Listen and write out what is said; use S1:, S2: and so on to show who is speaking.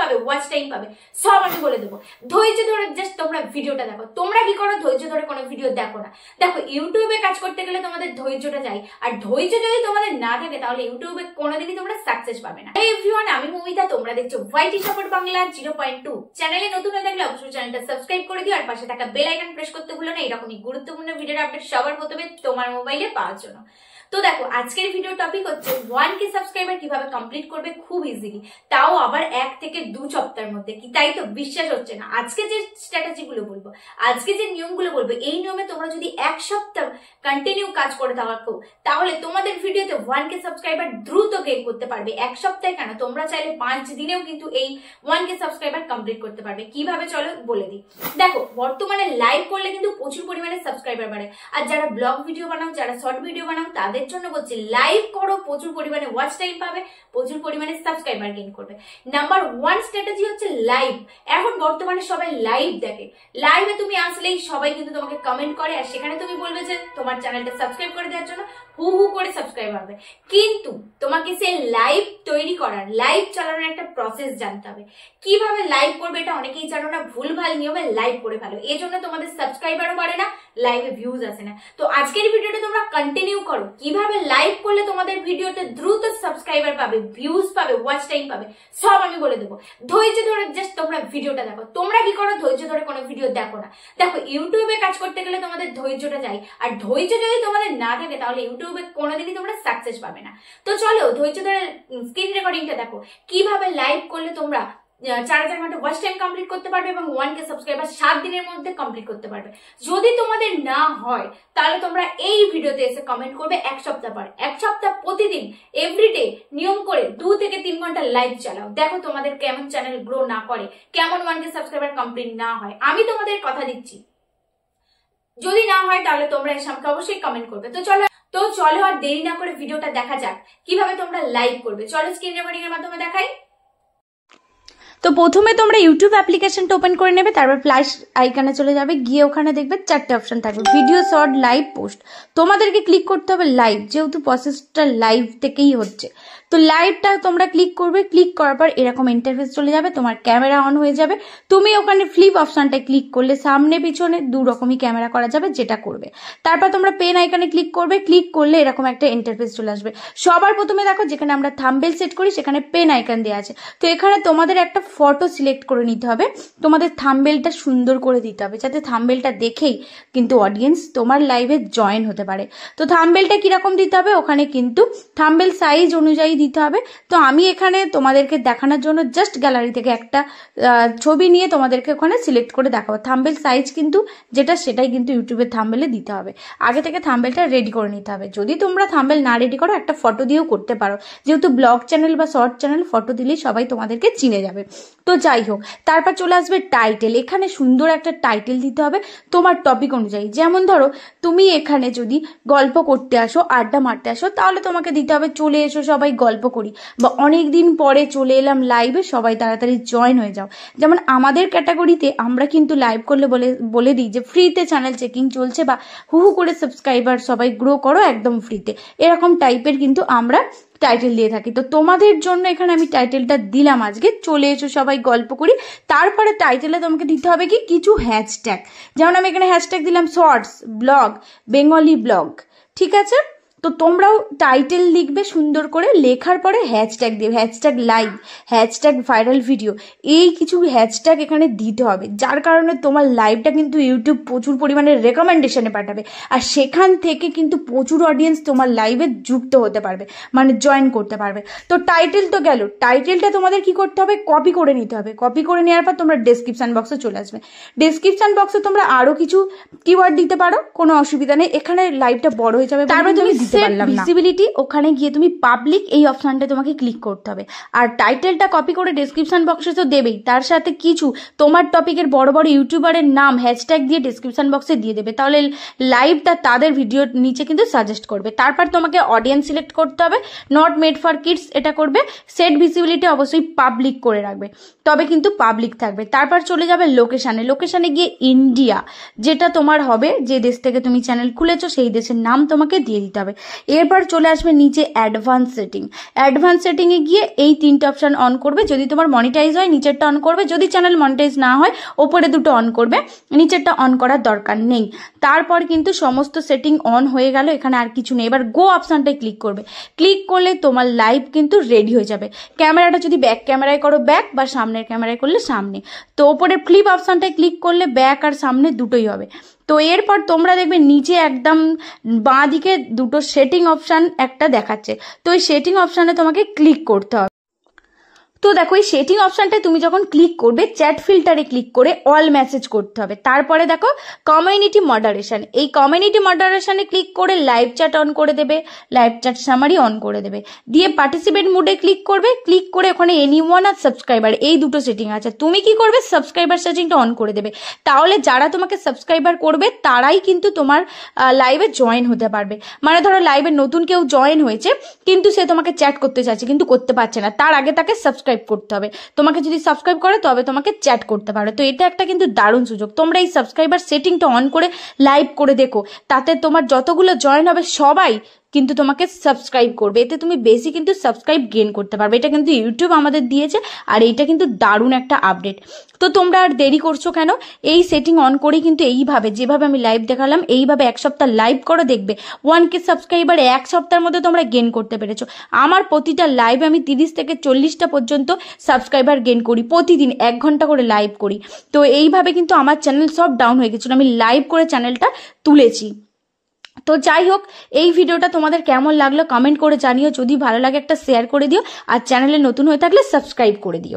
S1: পাবে, watch time পাবে, সব আমি বলে দেবো। ধৈর্য ধরে জাস্ট তোমরা ভিডিওটা দেখো। তোমরা কি করো, ধৈর্য ধরে কোনো ভিডিও দেখো না। দেখো, ইউটিউবে কাজ করতে গেলে তোমাদের ধৈর্যটা চাই, আর ধৈর্য যদি তোমাদের না থাকে তাহলে ইউটিউবে কোনোদিনই তোমরা সাকসেস পাবে না। এই এভরিওয়ান, আমি মৌমিতা, তোমরা দেখছো ওয়াইটি সাপোর্ট বাংলা 0.2। চ্যানেলে নতুন হয়ে থাকলে অবশ্যই চ্যানেলটা সাবস্ক্রাইব করে দিও, আর পাশে থাকা বেল আইকন প্রেস করতে ভুলো না এরকমই গুরুত্বপূর্ণ ভিডিওর আপডেট সবার প্রথমে তোমার মোবাইলে পাওয়ার জন্য। তো দেখো, আজকের ভিডিও টপিক হচ্ছে 1K সাবস্ক্রাইবার কিভাবে কমপ্লিট করবে খুব ইজিলি, তাও আবার 1 থেকে 2 সপ্তাহের মধ্যে। কি তাই তো? বিশ্বাস হচ্ছে না। আজকে যে স্ট্র্যাটেজি গুলো বলবো, আজকে যে নিয়মগুলো বলবো, এই নিয়মে তোমরা যদি 1 সপ্তাহ কন্টিনিউ কাজ করে থাকো তাহলে তোমাদের ভিডিওতে 1K সাবস্ক্রাইবার দ্রুত গেইন করতে পারবে। 1 সপ্তাহে কেন, তোমরা চাইলে 5 দিনেও কিন্তু এই 1K সাবস্ক্রাইবার কমপ্লিট করতে পারবে। কিভাবে চলো বলে দিই। দেখো, বর্তমানে লাইভ করলে কিন্তু প্রচুর পরিমাণে সাবস্ক্রাইবার বাড়ে, আর যারা ব্লগ ভিডিও বানাও, যারা শর্ট ভিডিও বানাও, তাদের জন্য বলছি লাইভ করো, প্রচুর পরিমাণে ওয়াচ টাইম পাবে, প্রচুর পরিমাণে সাবস্ক্রাইবার গেইন করবে। নাম্বার 1 স্ট্র্যাটেজি হচ্ছে লাইভ। এখন বর্তমানে সবাই লাইভ দেখে। লাইভে তুমি আসলেই সবাই কিন্তু তোমাকে কমেন্ট করে, আর সেখানে তুমি বলবে যে তোমার চ্যানেলটা সাবস্ক্রাইব করে দেওয়ার জন্য হু হু করে সাবস্ক্রাইব হবে। কিন্তু তোমাকে সে লাইভ তৈরি করার, লাইভ চালানোর একটা প্রসেস জানতে হবে। কিভাবে লাইভ করবে এটা অনেকেই জানো না, ভুলভাল নিয়মে লাইভ করে ফেলো, এই জন্য তোমাদের সাবস্ক্রাইবারও বাড়ে না, লাইভে ভিউজ আসে না। তো আজকের ভিডিওটা তোমরা কন্টিনিউ করো, কিভাবে লাইভ করলে তোমাদের ভিডিওতে দ্রুত সাবস্ক্রাইবার পাবে, ভিউজ পাবে, ওয়াচ টাইম পাবে, সব আমি বলে দেবো। ধৈর্য ধরে জাস্ট তোমরা ভিডিওটা দেখো। তোমরা কি করো, ধৈর্য ধরে কোনো ভিডিও দেখো না। দেখো, ইউটিউবে কাজ করতে গেলে তোমাদের ধৈর্যটা চাই, আর ধৈর্য যদি তোমাদের না থাকে তাহলে ইউটিউবে কোনোদিনই তোমরা সাকসেস পাবে না। তো চলো ধৈর্য ধরে স্ক্রিন রেকর্ডিংটা দেখো, কিভাবে লাইভ করলে তোমরা 4,000 ঘন্টা ওয়াচ টাইম কমপ্লিট করতে পারবে এবং 1K সাবস্ক্রাইবার 7 দিনের মধ্যে কমপ্লিট করতে পারবে। যদি তোমাদের না হয় তাহলে তোমরা এই ভিডিওতে এসে কমেন্ট করবে 1 সপ্তাহ পর। 1 সপ্তাহ প্রতিদিন এভরিডে নিয়ম করে 2 থেকে 3 ঘন্টা লাইভ চালাও। দেখো তোমাদের কেমন চ্যানেল গ্রো না করে, কেমন 1K সাবস্ক্রাইবার কমপ্লিট না হয়। আমি তোমাদের কথা দিচ্ছি, যদি না হয় তাহলে তোমরা এসে আমাকে অবশ্যই কমেন্ট করবে। তো চলো আর দেরি না করে ভিডিওটা দেখা যাক কিভাবে তোমরা লাইভ করবে। চলো স্ক্রিন রেকর্ডিং এর মাধ্যমে দেখাই।
S2: তো প্রথমে তোমরা ইউটিউব অ্যাপ্লিকেশনটা ওপেন করে নেবে, তারপর প্লাস আইকনে চলে যাবে, গিয়ে ওখানে দেখবে 4টে অপশন থাকবে, ভিডিও, শর্ট, লাইভ, পোস্ট। তোমাদেরকে ক্লিক করতে হবে লাইভ, যেহেতু প্রসেসটা লাইভ থেকেই হচ্ছে। তো লাইভটা তোমরা ক্লিক করবে, ক্লিক করার পর এরকম ইন্টারফেস চলে যাবে, তোমার ক্যামেরা অন হয়ে যাবে। তুমি ওখানে ফ্লিপ অপশনটা ক্লিক করলে সামনে পিছনে 2 রকমই ক্যামেরা করা যাবে, যেটা করবে। তারপর তোমরা পেন আইকনে ক্লিক করবে, ক্লিক করলে এরকম একটা ইন্টারফেস চলে আসবে। সবার প্রথমে দেখো, যেখানে আমরা থাম্বনেল সেট করি সেখানে পেন আইকন দেওয়া আছে। তো এখানে তোমাদের একটা ফটো সিলেক্ট করে নিতে হবে, তোমাদের থাম্বনেলটা সুন্দর করে দিতে হবে, যাতে থাম্বনেলটা দেখেই কিন্তু অডিয়েন্স তোমার লাইভে জয়েন হতে পারে। তো থাম্বনেলটা কিরকম দিতে হবে, ওখানে কিন্তু থাম্বনেল সাইজ অনুযায়ী দিতে হবে। তো আমি এখানে তোমাদেরকে দেখানোর জন্য জাস্ট গ্যালারি থেকে একটা ছবি নিয়ে তোমাদেরকে ওখানে সিলেক্ট করে দেখাবো। থাম্বনেল সাইজ কিন্তু যেটা, সেটাই কিন্তু ইউটিউবের থাম্বনেলে দিতে হবে। আগে থেকে থাম্বনেলটা রেডি করে নিতে হবে। যদি তোমরা থাম্বনেল না রেডি করো, একটা ফটো দিয়েও করতে পারো, যেহেতু ব্লগ চ্যানেল বা শর্ট চ্যানেল, ফটো দিলেই সবাই তোমাদেরকে চিনে যাবে। তো যাই হোক, তারপর চলে আসবে টাইটেল। এখানে সুন্দর একটা টাইটেল দিতে হবে তোমার টপিক অনুযায়ী। যেমন ধরো, তুমি এখানে যদি গল্প করতে আসো, আড্ডা মারতে আসো, তাহলে তোমাকে দিতে হবে চলে এসো সবাই গল্প করি, বা অনেকদিন পরে চলে এলাম লাইভে, সবাই তাড়াতাড়ি জয়েন হয়ে যাও। যেমন আমাদের ক্যাটাগরিতে আমরা কিন্তু লাইভ করলে বলে দিই যে ফ্রিতে চ্যানেল চেকিং চলছে, বা হু হু করে সাবস্ক্রাইবার সবাই গ্রো করো একদম ফ্রিতে, এরকম টাইপের কিন্তু আমরা টাইটেল দিয়ে থাকি। তো তোমাদের জন্য এখানে আমি টাইটেলটা দিলাম আজকে চলে এসো সবাই গল্প করি। তারপরে টাইটেলে তোমাকে দিতে হবে কি কিছু হ্যাশট্যাগ, যেমন আমি এখানে হ্যাশট্যাগ দিলাম শর্টস ব্লগ, বেঙ্গলি ব্লগ, ঠিক আছে। তো তোমরাও টাইটেল লিখবে সুন্দর করে, লেখার পরে হ্যাশট্যাগ দিবে, hashtag live, hashtag viral video, এই কিছু হ্যাশট্যাগ এখানে দিতে হবে, যার কারণে তোমার লাইভটা কিন্তু ইউটিউব প্রচুর পরিমাণে রেকমেন্ডেশনে পাঠাবে, আর সেখান থেকে কিন্তু প্রচুর অডিয়েন্স তোমার লাইভে যুক্ত হতে পারবে, মানে জয়েন করতে পারবে। তো টাইটেল তো গেল, টাইটেলটা তোমাদের কি করতে হবে, কপি করে নিতে হবে। কপি করে নেওয়ার পর তোমরা ডেসক্রিপশন বক্সে চলে আসবে। ডেসক্রিপশন বক্সে তোমরা আরো কিছু কিওয়ার্ড দিতে পারো, কোনো অসুবিধা নেই। এখানে লাইভটা বড় হয়ে যাবে, তারপরে তুমি ভিজিবিলিটি, ওখানে গিয়ে তুমি পাবলিক এই অপশনটা তোমাকে ক্লিক করতে হবে। আর টাইটেলটা কপি করে ডেসক্রিপশন বক্সে তো দেবেই, তার সাথে কিছু তোমার টপিকের বড় বড় ইউটিউবারের নাম হ্যাশট্যাগ দিয়ে ডেসক্রিপশন বক্সে দিয়ে দেবে, তাহলে লাইভটা তাদের ভিডিওর নিচে কিন্তু সাজেস্ট করবে। তারপর তোমাকে অডিয়েন্স সিলেক্ট করতে হবে, নট মেড ফর কিডস এটা করবে। সেট ভিজিবিলিটি অবশ্যই পাবলিক করে রাখবে, তবে কিন্তু পাবলিক থাকবে। তারপর চলে যাবে লোকেশানে, লোকেশানে গিয়ে ইন্ডিয়া যেটা তোমার হবে, যে দেশ থেকে তুমি চ্যানেল খুলেছো সেই দেশের নাম তোমাকে দিয়ে দিতে হবে। এরপর চলে আসবে নিচে অ্যাডভান্স সেটিং। অ্যাডভান্স সেটিংয়ে গিয়ে এই 3টে অপশান অন করবে। যদি তোমার মনিটাইজ হয় নিচেরটা অন করবে, যদি চ্যানেল মনিটাইজ না হয় ওপরে দুটো অন করবে, নিচেরটা অন করার দরকার নেই। তারপর কিন্তু সমস্ত সেটিং অন হয়ে গেল, এখানে আর কিছু নেই। এবার গো অপশানটায় ক্লিক করবে। ক্লিক করলে তোমার লাইভ কিন্তু রেডি হয়ে যাবে। ক্যামেরাটা যদি ব্যাক ক্যামেরায় করো ব্যাক, বা সামনের ক্যামেরায় করলে সামনে। তো ওপরে ফ্লিপ অপশানটায় ক্লিক করলে ব্যাক আর সামনে দুটোই হবে। তো এরপর তোমরা দেখবে নিচে একদম বাঁ দিকে দুটো সেটিং অপশান একটা দেখাচ্ছে। তো এই সেটিং অপশানে তোমাকে ক্লিক করতে হবে। তো দেখো এই সেটিং অপশানটায় তুমি যখন ক্লিক করবে চ্যাট ফিল্টারে ক্লিক করে অল মেসেজ করতে হবে। তারপরে দেখো কমিউনিটি মডারেশন, এই কমিউনিটি মডারেশনে ক্লিক করে লাইভ চ্যাট অন করে দেবে, লাইভ চ্যাট সামারি অন করে দেবে, দিয়ে পার্টিসিপেট মোডে ক্লিক করবে। ক্লিক করে ওখানে এনিওয়ান আর সাবস্ক্রাইবার এই দুটো সেটিং আছে। তুমি কি করবে, সাবস্ক্রাইবার সেটিংটা অন করে দেবে। তাহলে যারা তোমাকে সাবস্ক্রাইবার করবে তারাই কিন্তু তোমার লাইভে জয়েন হতে পারবে। মানে ধরো লাইভে নতুন কেউ জয়েন হয়েছে কিন্তু সে তোমাকে চ্যাট করতে চাইছে কিন্তু করতে পারছে না, তার আগে তাকে সাবস্ক্রাইব করতে হবে। তোমাকে যদি সাবস্ক্রাইব করে তবে তোমাকে চ্যাট করতে পারে। তো এটা একটা কিন্তু দারুণ সুযোগ। তোমরা এই সাবস্ক্রাইবার সেটিংটা অন করে লাইভ করে দেখো, তাতে তোমার যতগুলো জয়েন হবে সবাই কিন্তু তোমাকে সাবস্ক্রাইব করবে। এতে তুমি বেশি কিন্তু সাবস্ক্রাইব গেইন করতে পারবে। এটা কিন্তু ইউটিউব আমাদের দিয়েছে, আর এইটা কিন্তু দারুণ একটা আপডেট। তো তোমরা আর দেরি করছো কেন, এই সেটিং অন করে কিন্তু এইভাবে যেভাবে আমি লাইভ দেখালাম এইভাবে 1 সপ্তাহ লাইভ করে দেখবে 1K সাবস্ক্রাইবার 1 সপ্তাহের মধ্যে তোমরা গেইন করতে পেরেছো। আমার প্রতিটা লাইভে আমি 30 থেকে 40টা পর্যন্ত সাবস্ক্রাইবার গেইন করি, প্রতিদিন 1 ঘন্টা করে লাইভ করি। তো এইভাবে কিন্তু আমার চ্যানেল সব ডাউন হয়ে গেছিল, আমি লাইভ করে চ্যানেলটা তুলেছি। তো যাই হোক, এই ভিডিওটা তোমাদের কেমন লাগলো কমেন্ট করে জানিও। যদি ভালো লাগে একটা শেয়ার করে দিও, আর চ্যানেলে নতুন হয়ে থাকলে সাবস্ক্রাইব করে দিও।